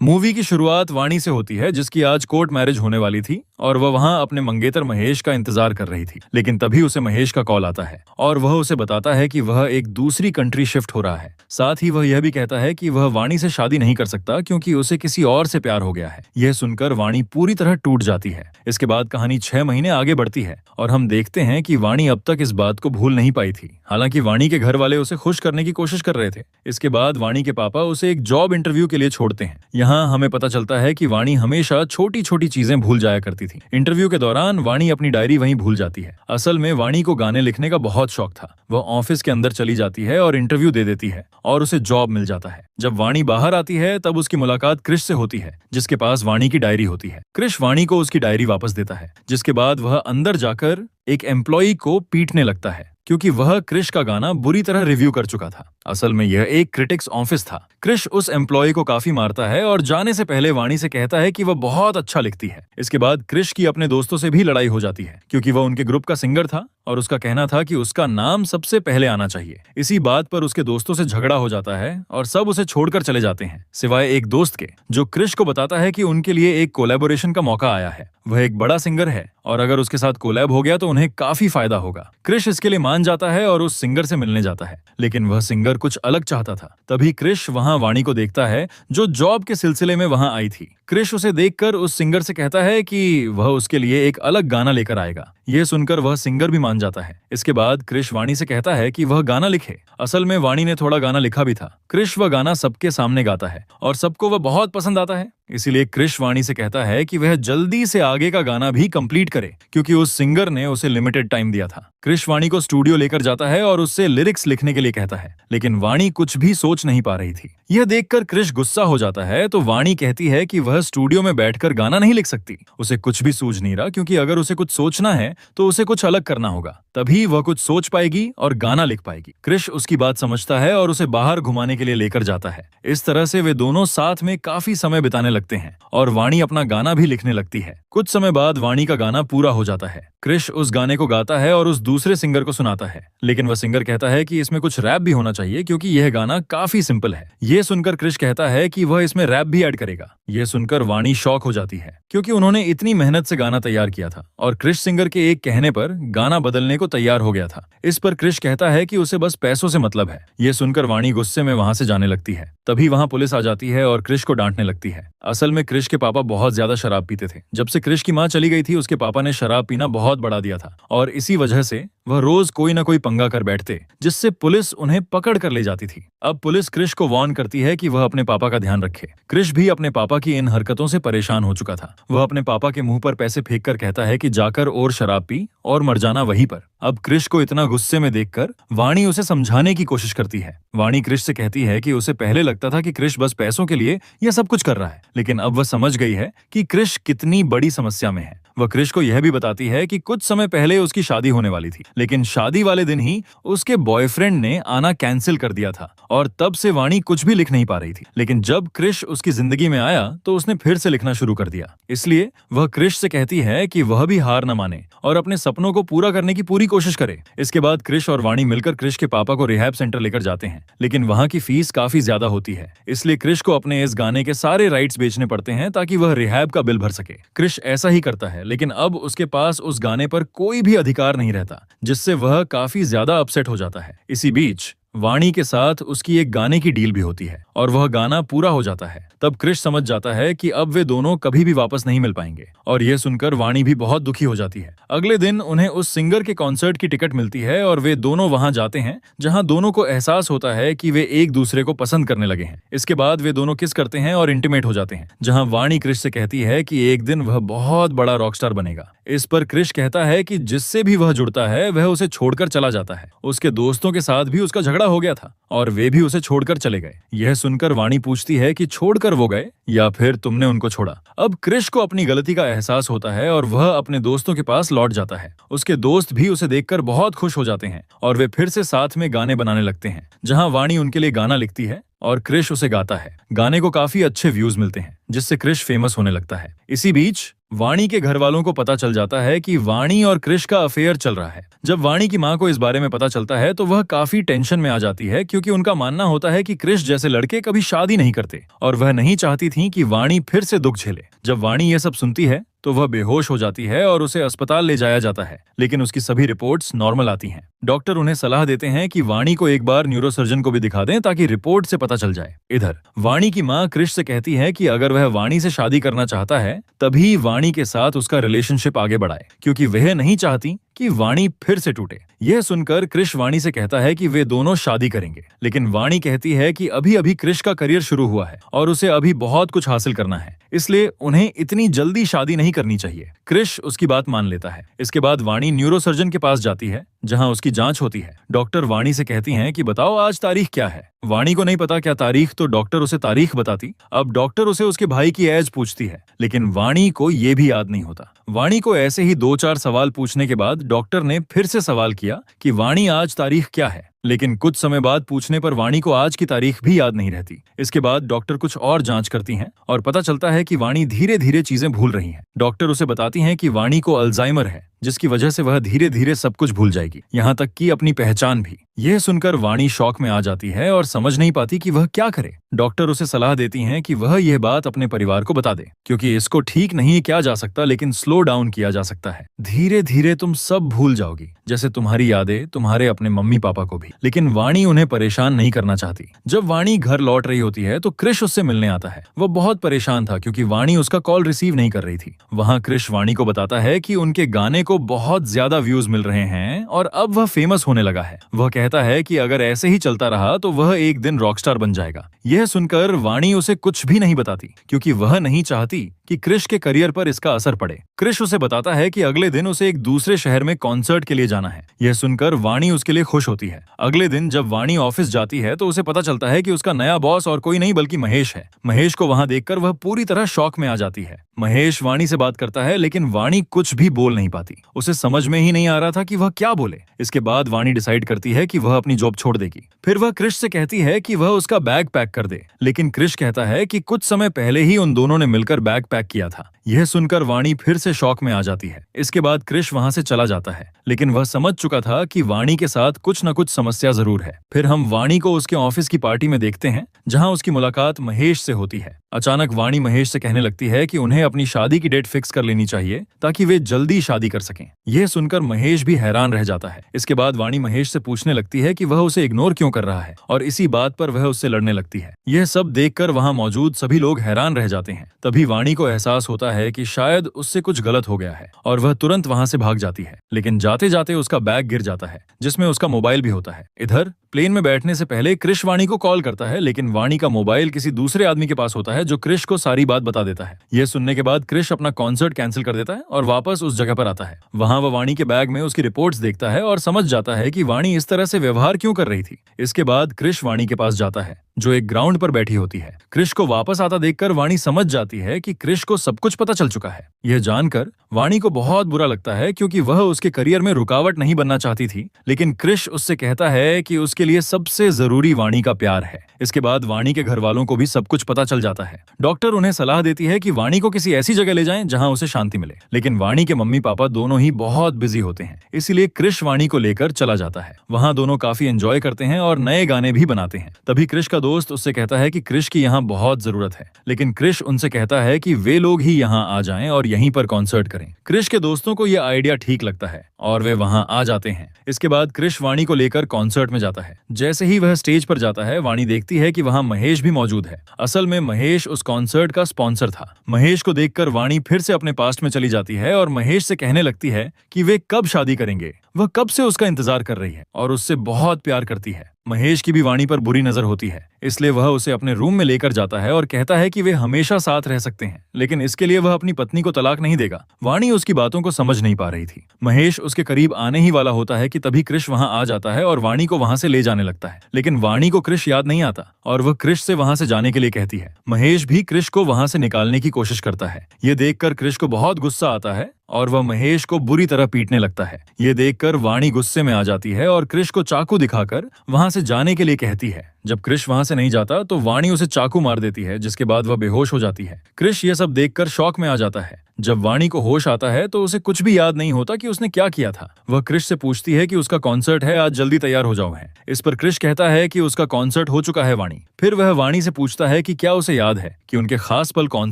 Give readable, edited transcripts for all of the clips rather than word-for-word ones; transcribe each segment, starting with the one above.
Movie की शुरुआत वाणी से होती है, जिसकी आज कोर्ट मैरिज होने वाली थी और वह वहां अपने मंगेतर महेश का इंतजार कर रही थी। लेकिन तभी उसे महेश का कॉल आता है और वह उसे बताता है कि वह एक दूसरी कंट्री शिफ्ट हो रहा है। साथ ही वह यह भी कहता है कि वह वाणी से शादी नहीं कर सकता क्योंकि उसे किसी और से प्यार हो गया है। यह सुनकर वाणी पूरी तरह टूट जाती है। इसके बाद कहानी 6 महीने आगे बढ़ती है और हम देखते हैं कि वाणी अब तक इस बात को भूल नहीं पाई थी। हालांकि वाणी के घर वाले उसे खुश करने की कोशिश कर रहे थे। इसके बाद वाणी के पापा उसे एक जॉब इंटरव्यू के लिए छोड़ते हैं। यहाँ हमें पता चलता है कि वाणी हमेशा छोटी छोटी चीजें भूल जाया करती थी। इंटरव्यू के दौरान वाणी अपनी डायरी वहीं भूल जाती है। असल में वाणी को गाने लिखने का बहुत शौक था। वह ऑफिस के अंदर चली जाती है और इंटरव्यू दे देती है और उसे जॉब मिल जाता है। जब वाणी बाहर आती है तब उसकी मुलाकात क्रिश से होती है, जिसके पास वाणी की डायरी होती है। क्रिश वाणी को उसकी डायरी वापस देता है, जिसके बाद वह अंदर जाकर एक एम्प्लॉई को पीटने लगता है क्योंकि वह क्रिश का गाना बुरी तरह रिव्यू कर चुका था। असल में यह एक क्रिटिक्स ऑफिस था। क्रिश उस एम्प्लॉय को काफी मारता है और जाने से पहले वाणी से कहता है कि वह बहुत अच्छा लिखती है। इसके बाद क्रिश की अपने दोस्तों से भी लड़ाई हो जाती है क्योंकि वह उनके ग्रुप का सिंगर था और उसका कहना था कि उसका नाम सबसे पहले आना चाहिए। इसी बात पर उसके दोस्तों से झगड़ा हो जाता है और सब उसे छोड़कर चले जाते हैं, सिवाय एक दोस्त के, जो क्रिश को बताता है कि उनके लिए एक कोलैबोरेशन का मौका आया है। वह एक बड़ा सिंगर है और अगर उसके साथ कोलैब हो गया तो उन्हें काफी फायदा होगा। क्रिश इसके लिए मान जाता है और उस सिंगर से मिलने जाता है, लेकिन वह सिंगर कुछ अलग चाहता था। तभी क्रिश वहां वाणी को देखता है, जो जॉब के सिलसिले में वहां आई थी। क्रिश उसे देखकर उस सिंगर से कहता है कि वह उसके लिए एक अलग गाना लेकर आएगा। यह सुनकर वह सिंगर भी मान जाता है। इसके बाद क्रिश वाणी से कहता है कि वह गाना लिखे। असल में वाणी ने थोड़ा गाना लिखा भी था। क्रिश वह गाना सबके सामने गाता है और सबको वह बहुत पसंद आता है। इसीलिए क्रिश वाणी से कहता है कि वह जल्दी से आगे का गाना भी कंप्लीट करे क्योंकि उस सिंगर ने उसे लिमिटेड टाइम दिया था। क्रिश वाणी को स्टूडियो लेकर जाता है और उससे लिरिक्स लिखने के लिए कहता है, लेकिन वाणी कुछ भी सोच नहीं पा रही थी। यह देखकर क्रिश गुस्सा हो जाता है तो वाणी कहती है कि वह स्टूडियो में बैठकर गाना नहीं लिख सकती। उसे कुछ भी सूझ नहीं रहा क्योंकि अगर उसे कुछ सोचना है तो उसे कुछ अलग करना होगा, तभी वह कुछ सोच पाएगी और गाना लिख पाएगी। क्रिश उसकी बात समझता है और उसे बाहर घुमाने के लिए लेकर जाता है। इस तरह से वे दोनों साथ में काफी समय बिताने लगते हैं और वाणी अपना गाना भी लिखने लगती है। कुछ समय बाद वाणी का गाना पूरा हो जाता है। क्रिश उस गाने को गाता है और उस दूसरे सिंगर को सुनाता है, लेकिन वह सिंगर कहता है कि इसमें कुछ रैप भी होना चाहिए क्योंकि यह गाना काफी सिंपल है। यह सुनकर क्रिश कहता है कि वह इसमें रैप भी ऐड करेगा। यह सुनकर वाणी शॉक हो जाती है क्योंकि उन्होंने इतनी मेहनत से गाना तैयार किया था और क्रिश सिंगर के एक कहने पर गाना बदलने को तैयार हो गया था। इस पर क्रिश कहता है कि उसे बस पैसों से मतलब है। यह सुनकर वाणी गुस्से में वहां से जाने लगती है। तभी वहां पुलिस आ जाती है और क्रिश को डांटने लगती है। असल में क्रिश के पापा बहुत ज्यादा शराब पीते थे। जब से क्रिश की मां चली गई थी, उसके पापा ने शराब पीना बहुत बढ़ा दिया था और इसी वजह से वह रोज कोई ना कोई पंगा कर बैठते, जिससे पुलिस उन्हें पकड़ कर ले जाती थी। अब पुलिस क्रिश को वार्न करती है कि वह अपने पापा का ध्यान रखे। क्रिश भी अपने पापा की इन हरकतों से परेशान हो चुका था। वह अपने पापा के मुंह पर पैसे फेंक कर कहता है कि जाकर और शराब पी और मर जाना वहीं पर। अब क्रिश को इतना गुस्से में देखकर वाणी उसे समझाने की कोशिश करती है। वाणी क्रिश से कहती है कि उसे पहले लगता था कि क्रिश बस पैसों के लिए यह सब कुछ कर रहा है, लेकिन अब वह समझ गई है कि क्रिश कितनी बड़ी समस्या में है। वह क्रिश को यह भी बताती है कि कुछ समय पहले उसकी शादी होने वाली थी, लेकिन शादी वाले दिन ही उसके बॉयफ्रेंड ने आना कैंसिल कर दिया था और तब से वाणी कुछ भी लिख नहीं पा रही थी। लेकिन जब क्रिश उसकी जिंदगी में आया तो उसने फिर से लिखना शुरू कर दिया। इसलिए वह क्रिश से कहती है कि वह भी हार न माने और अपने सपनों को पूरा करने की पूरी कोशिश करे। इसके बाद क्रिश और वाणी मिलकर क्रिश के पापा को रिहैब सेंटर लेकर जाते हैं, लेकिन वहां की फीस काफी ज्यादा होती है। इसलिए क्रिश को अपने इस गाने के सारे राइट्स बेचने पड़ते हैं ताकि वह रिहैब का बिल भर सके। क्रिश ऐसा ही करता है, लेकिन अब उसके पास उस गाने पर कोई भी अधिकार नहीं रहता, जिससे वह काफी ज्यादा अपसेट हो जाता है। इसी बीच वाणी के साथ उसकी एक गाने की डील भी होती है और वह गाना पूरा हो जाता है। तब क्रिश समझ जाता है कि अब वे दोनों कभी भी वापस नहीं मिल पाएंगे और यह सुनकर वाणी भी बहुत दुखी हो जाती है। अगले दिन उन्हें उस सिंगर के कॉन्सर्ट की टिकट मिलती है और वे दोनों वहां जाते हैं, जहां दोनों को एहसास होता है कि वे एक दूसरे को पसंद करने लगे हैं। इसके बाद वे दोनों किस करते हैं और इंटीमेट हो जाते हैं, जहां वाणी क्रिश से कहती है कि एक दिन वह बहुत बड़ा रॉकस्टार बनेगा। इस पर क्रिश कहता है कि जिससे भी वह जुड़ता है वह उसे छोड़कर चला जाता है। उसके दोस्तों के साथ भी उसका झगड़ा हो गया था और वे भी उसे छोड़कर चले गए। यह सुनकर वाणी पूछती है कि छोड़कर वो गए या फिर तुमने उनको छोड़ा। अब क्रिश को अपनी गलती का एहसास होता है और वह अपने दोस्तों के पास लौट जाता है। उसके दोस्त भी उसे देखकर बहुत खुश हो जाते हैं और वे फिर से साथ में गाने बनाने लगते हैं, जहां वाणी उनके लिए गाना लिखती है और क्रिश उसे गाता है। गाने को काफी अच्छे व्यूज मिलते हैं। जिससे क्रिश फेमस होने लगता है। इसी बीच वाणी के घर वालों को पता चल जाता है कि वाणी और क्रिश का अफेयर चल रहा है। जब वाणी की माँ को इस बारे में पता चलता है तो वह काफी टेंशन में आ जाती है, क्योंकि उनका मानना होता है कि क्रिश जैसे लड़के कभी शादी नहीं करते और वह नहीं चाहती थी कि वाणी फिर से दुख झेले। जब वाणी ये सब सुनती है तो वह बेहोश हो जाती है और उसे अस्पताल ले जाया जाता है, लेकिन उसकी सभी रिपोर्ट्स नॉर्मल आती हैं। डॉक्टर उन्हें सलाह देते हैं कि वाणी को एक बार न्यूरोसर्जन को भी दिखा दें ताकि रिपोर्ट से पता चल जाए। इधर वाणी की माँ क्रिश से कहती है कि अगर वह वाणी से शादी करना चाहता है तभी वाणी के साथ उसका रिलेशनशिप आगे बढ़ाए, क्योंकि वह नहीं चाहती कि वाणी फिर से टूटे। यह सुनकर क्रिश वाणी से कहता है कि वे दोनों शादी करेंगे, लेकिन वाणी कहती है कि अभी अभी क्रिश का करियर शुरू हुआ है और उसे अभी बहुत कुछ हासिल करना है, इसलिए उन्हें इतनी जल्दी शादी नहीं करनी चाहिए। क्रिश उसकी बात मान लेता है। इसके बाद वाणी न्यूरोसर्जन के पास जाती है जहां उसकी जांच होती है। डॉक्टर वाणी से कहती हैं कि बताओ आज तारीख क्या है। वाणी को नहीं पता क्या तारीख, तो डॉक्टर उसे तारीख बताती। अब डॉक्टर उसे उसके भाई की एज पूछती है, लेकिन वाणी को ये भी याद नहीं होता। वाणी को ऐसे ही 2-4 सवाल पूछने के बाद डॉक्टर ने फिर से सवाल किया कि वाणी आज तारीख क्या है, लेकिन कुछ समय बाद पूछने पर वाणी को आज की तारीख भी याद नहीं रहती। इसके बाद डॉक्टर कुछ और जांच करती हैं और पता चलता है कि वाणी धीरे धीरे चीजें भूल रही हैं। डॉक्टर उसे बताती हैं कि वाणी को अल्जाइमर है, जिसकी वजह से वह धीरे धीरे सब कुछ भूल जाएगी, यहाँ तक कि अपनी पहचान भी। यह सुनकर वाणी शॉक में आ जाती है और समझ नहीं पाती कि वह क्या करे। डॉक्टर उसे सलाह देती हैं कि वह यह बात अपने परिवार को बता दे, क्योंकि इसको ठीक नहीं किया जा सकता, लेकिन स्लो डाउन किया जा सकता है। धीरे धीरे तुम सब भूल जाओगी, जैसे तुम्हारी यादें तुम्हारे अपने मम्मी पापा को भी। लेकिन वाणी उन्हें परेशान नहीं करना चाहती। जब वाणी घर लौट रही होती है तो क्रिश उससे मिलने आता है। वह बहुत परेशान था क्योंकि वाणी उसका कॉल रिसीव नहीं कर रही थी। वहाँ क्रिश वाणी को बताता है कि उनके गाने को बहुत ज्यादा व्यूज मिल रहे हैं और अब वह फेमस होने लगा है। वह कहता है कि अगर ऐसे ही चलता रहा तो वह एक दिन रॉकस्टार बन जाएगा। यह सुनकर वाणी उसे कुछ भी नहीं बताती, क्योंकि वह नहीं चाहती कि क्रिश के करियर पर इसका असर पड़े। क्रिश उसे बताता है कि अगले दिन उसे एक दूसरे शहर में कॉन्सर्ट के लिए जाना है। यह सुनकर वाणी उसके लिए खुश होती है। अगले दिन जब वाणी ऑफिस जाती है तो उसे पता चलता है कि उसका नया बॉस और कोई नहीं बल्कि महेश है। महेश को वहां देखकर वह पूरी तरह शॉक में आ जाती है। महेश वाणी से बात करता है, लेकिन वाणी कुछ भी बोल नहीं पाती। उसे समझ में ही नहीं आ रहा था कि वह क्या बोले। इसके बाद वाणी डिसाइड करती है कि वह अपनी जॉब छोड़ देगी। फिर वह क्रिश से कहती है कि वह उसका बैग पैक कर दे, लेकिन क्रिश कहता है कि कुछ समय पहले ही उन दोनों ने मिलकर बैग पैक किया था। यह सुनकर वाणी फिर से शॉक में आ जाती है। इसके बाद क्रिश वहां से चला जाता है, लेकिन वह समझ चुका था कि वाणी के साथ कुछ न कुछ समस्या जरूर है। फिर हम वाणी को उसके ऑफिस की पार्टी में देखते हैं, जहां उसकी मुलाकात महेश से होती है। अचानक वाणी महेश से कहने लगती है कि उन्हें अपनी शादी की डेट फिक्स कर लेनी चाहिए ताकि वे जल्दी शादी कर सकें। यह सुनकर महेश भी हैरान रह जाता है। इसके बाद वाणी महेश से पूछने लगती है कि वह उसे इग्नोर क्यों कर रहा है, और इसी बात पर वह उससे लड़ने लगती है। यह सब देखकर वहां मौजूद सभी लोग हैरान रह जाते हैं। तभी वाणी को एहसास होता है कि शायद उससे कुछ गलत हो गया है और वह तुरंत वहां से भाग जाती है, लेकिन जाते जाते उसका बैग गिर जाता है जिसमें उसका मोबाइल भी होता है। इधर प्लेन में बैठने से पहले क्रिश वाणी को कॉल करता है, लेकिन वाणी का मोबाइल किसी दूसरे आदमी के पास होता है जो क्रिश को सारी बात बता देता है। यह सुनने के बाद क्रिश अपना कॉन्सर्ट कैंसिल कर देता है और वापस उस जगह पर आता है। वहां वह वाणी के बैग में उसकी रिपोर्ट्स देखता है और समझ जाता है कि वाणी इस तरह से व्यवहार क्यों कर रही थी। इसके बाद क्रिश वाणी के पास जाता है, जो एक ग्राउंड पर बैठी होती है। क्रिश को वापस आता देखकर वाणी समझ जाती है कि क्रिश को सब कुछ पता चल चुका है। यह जानकर वाणी को बहुत बुरा लगता है, क्योंकि वह उसके करियर में रुकावट नहीं बनना चाहती थी, लेकिन क्रिश उससे कहता है कि उसके लिए सबसे जरूरी वाणी का प्यार है। इसके बाद वाणी के घर वालों को भी सब कुछ पता चल जाता है। डॉक्टर उन्हें सलाह देती है कि वाणी को किसी ऐसी जगह ले जाएं जहां उसे शांति मिले, लेकिन वाणी के मम्मी पापा दोनों ही बहुत बिजी होते हैं, इसीलिए क्रिश वाणी को लेकर चला जाता है। वहां दोनों काफी एंजॉय करते हैं और नए गाने भी बनाते हैं। तभी क्रिश का दोस्त उससे कहता है कि क्रिश की यहाँ बहुत जरूरत है, लेकिन क्रिश उनसे कहता है कि वे लोग ही यहाँ आ जाएं और यहीं पर कॉन्सर्ट करें। क्रिश के दोस्तों को यह आइडिया ठीक लगता है और वे वहां आ जाते हैं। इसके बाद क्रिश वाणी को लेकर कॉन्सर्ट में जाता है। जैसे ही वह स्टेज पर जाता है, वाणी देखती है कि वहां महेश भी मौजूद है। असल में महेश उस कॉन्सर्ट का स्पॉन्सर था। महेश को देखकर वाणी फिर से अपने पास्ट में चली जाती है और महेश से कहने लगती है कि वे कब शादी करेंगे। वह कब से उसका इंतजार कर रही है और उससे बहुत प्यार करती है। महेश की भी वाणी पर बुरी नजर होती है, इसलिए वह उसे अपने रूम में लेकर जाता है और कहता है कि वे हमेशा साथ रह सकते हैं, लेकिन इसके लिए वह अपनी पत्नी को तलाक नहीं देगा। वाणी उसकी बातों को समझ नहीं पा रही थी। महेश उसके करीब आने ही वाला होता है कि तभी क्रिश वहां आ जाता है और वाणी को वहां से ले जाने लगता है, लेकिन वाणी को क्रिश याद नहीं आता और वह क्रिश से वहां से जाने के लिए कहती है। महेश भी क्रिश को वहां से निकालने की कोशिश करता है। ये देखकर क्रिश को बहुत गुस्सा आता है और वह महेश को बुरी तरह पीटने लगता है। ये देखकर वाणी गुस्से में आ जाती है और क्रिश को चाकू दिखाकर वहां से जाने के लिए कहती है। जब क्रिश वहां से नहीं जाता तो वाणी उसे चाकू मार देती है, जिसके बाद वह बेहोश हो जाती है। क्रिश ये सब देखकर शॉक में आ जाता है। जब वाणी को होश आता है तो उसे कुछ भी याद नहीं होता कि उसने क्या किया था। वह क्रिश से पूछती है कि उसका कॉन्सर्ट है, आज जल्दी तैयार हो जाओ है। इस पर क्रिश कहता है कि उसका कॉन्सर्ट हो चुका है वाणी। फिर वह वाणी से पूछता है कि क्या उसे याद है कि उनके खास पल कौन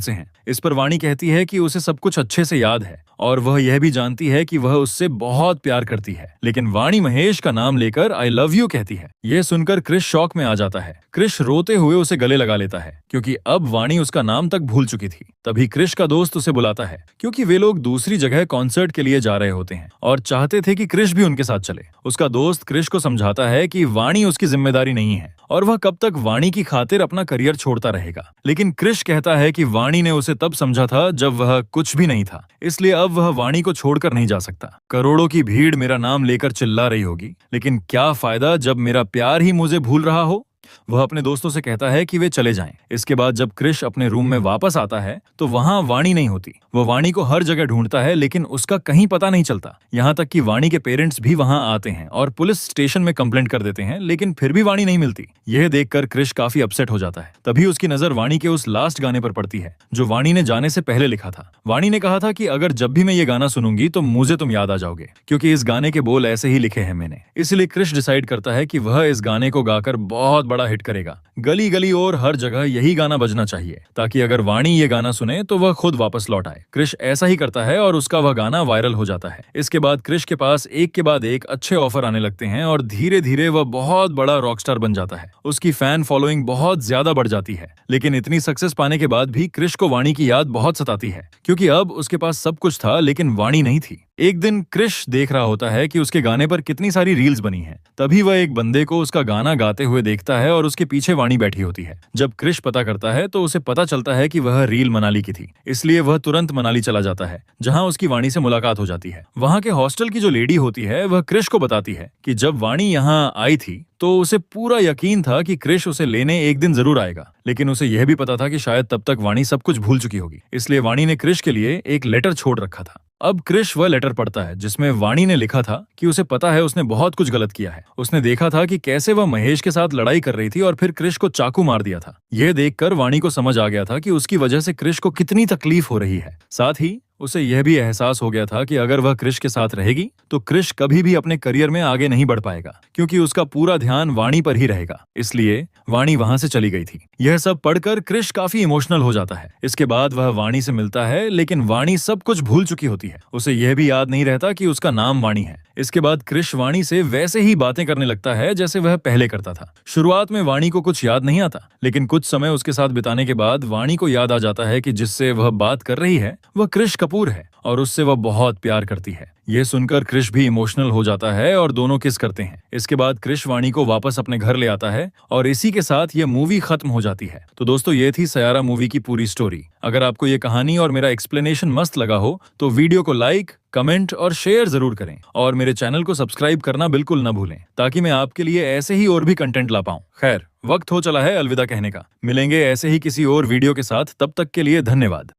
से हैं। इस पर वाणी कहती है कि उसे सब कुछ अच्छे से याद है और वह यह भी जानती है कि वह उससे बहुत प्यार करती है। लेकिन वाणी महेश का नाम लेकर आई लव यू कहती है। यह सुनकर क्रिश शॉक में आ जाता है। क्रिश रोते हुए उसे गले लगा लेता है क्योंकि अब वाणी उसका नाम तक भूल चुकी थी। तभी क्रिश का दोस्त उसे बुलाता है क्योंकि वे लोग दूसरी जगह कॉन्सर्ट के लिए जा रहे होते हैं और चाहते थे कि क्रिश भी उनके साथ चले। उसका दोस्त क्रिश को समझाता है कि वाणी उसकी जिम्मेदारी नहीं है और वह कब तक वाणी की खातिर अपना करियर छोड़ता रहेगा। लेकिन क्रिश कहता है कि वाणी ने उसे तब समझा था जब वह कुछ भी नहीं था, इसलिए अब वह वाणी को छोड़कर नहीं जा सकता। करोड़ों की भीड़ मेरा नाम लेकर चिल्ला रही होगी, लेकिन क्या फायदा जब मेरा प्यार ही मुझे भूल रहा हो। वह अपने दोस्तों से कहता है कि वे चले जाएं। इसके बाद जब क्रिश अपने रूम में वापस आता है तो वहां वाणी नहीं होती। वह वाणी को हर जगह ढूंढता है लेकिन उसका कहीं पता नहीं चलता। यहाँ तक कि वाणी के पेरेंट्स भी वहां आते हैं और पुलिस स्टेशन में कंप्लेंट कर देते हैं, लेकिन फिर भी वाणी नहीं मिलती। यह देखकर क्रिश काफी अपसेट हो जाता है। तभी उसकी नजर वाणी के उस लास्ट गाने पर पड़ती है जो वाणी ने जाने से पहले लिखा था। वाणी ने कहा था कि अगर जब भी मैं ये गाना सुनूंगी तो मुझे तुम याद आ जाओगे, क्योंकि इस गाने के बोल ऐसे ही लिखे हैं मैंने। इसलिए क्रिश डिसाइड करता है कि वह इस गाने को गाकर बहुत बड़ा हिट करेगा। गली गली और हर जगह यही गाना बजना चाहिए ताकि अगर वाणी ये गाना सुने तो वह खुद वापस लौट आए। क्रिश ऐसा ही करता है और उसका वह गाना वायरल हो जाता है। इसके बाद क्रिश के पास एक के बाद एक अच्छे ऑफर आने लगते हैं और धीरे धीरे वह बहुत बड़ा रॉकस्टार बन जाता है। उसकी फैन फॉलोइंग बहुत ज्यादा बढ़ जाती है। लेकिन इतनी सक्सेस पाने के बाद भी क्रिश को वाणी की याद बहुत सताती है, क्योंकि अब उसके पास सब कुछ था लेकिन वाणी नहीं थी। एक दिन क्रिश देख रहा होता है कि उसके गाने पर कितनी सारी रील्स बनी हैं। तभी वह एक बंदे को उसका गाना गाते हुए देखता है और उसके पीछे वाणी बैठी होती है। जब क्रिश पता करता है तो उसे पता चलता है कि वह रील मनाली की थी। इसलिए वह तुरंत मनाली चला जाता है, जहां उसकी वाणी से मुलाकात हो जाती है। वहां के हॉस्टल की जो लेडी होती है वह क्रिश को बताती है कि जब वाणी यहाँ आई थी तो उसे पूरा यकीन था कि क्रिश उसे लेने एक दिन जरूर आएगा, लेकिन उसे यह भी पता था कि शायद तब तक वाणी सब कुछ भूल चुकी होगी। इसलिए वाणी ने क्रिश के लिए एक लेटर छोड़ रखा था। अब क्रिश वह लेटर पढ़ता है जिसमें वाणी ने लिखा था कि उसे पता है उसने बहुत कुछ गलत किया है। उसने देखा था कि कैसे वह महेश के साथ लड़ाई कर रही थी और फिर क्रिश को चाकू मार दिया था। यह देखकर वाणी को समझ आ गया था कि उसकी वजह से क्रिश को कितनी तकलीफ हो रही है। साथ ही उसे यह भी एहसास हो गया था कि अगर वह क्रिश के साथ रहेगी तो क्रिश कभी भी अपने करियर में आगे नहीं बढ़ पाएगा, क्योंकि उसका पूरा ध्यान वाणी पर ही रहेगा। इसलिए वाणी वहां से चली गई थी। यह सब पढ़कर क्रिश काफी इमोशनल हो जाता है। इसके बाद वह वाणी से मिलता है, लेकिन वाणी सब कुछ भूल चुकी होती है। उसे यह भी याद नहीं रहता कि उसका नाम वाणी है। इसके बाद क्रिश वाणी से वैसे ही बातें करने लगता है जैसे वह पहले करता था। शुरुआत में वाणी को कुछ याद नहीं आता, लेकिन कुछ समय उसके साथ बिताने के बाद वाणी को याद आ जाता है कि जिससे वह बात कर रही है वह क्रिश कपूर है और उससे वह बहुत प्यार करती है। यह सुनकर क्रिश भी इमोशनल हो जाता है और दोनों किस करते हैं। इसके बाद क्रिश वाणी को वापस अपने घर ले आता है और इसी के साथ यह मूवी खत्म हो जाती है। तो दोस्तों, ये थी सयारा मूवी की पूरी स्टोरी। अगर आपको ये कहानी और मेरा एक्सप्लेनेशन मस्त लगा हो तो वीडियो को लाइक, कमेंट और शेयर जरूर करें और मेरे चैनल को सब्सक्राइब करना बिल्कुल न भूलें, ताकि मैं आपके लिए ऐसे ही और भी कंटेंट ला पाऊं। खैर, वक्त हो चला है अलविदा कहने का। मिलेंगे ऐसे ही किसी और वीडियो के साथ, तब तक के लिए धन्यवाद।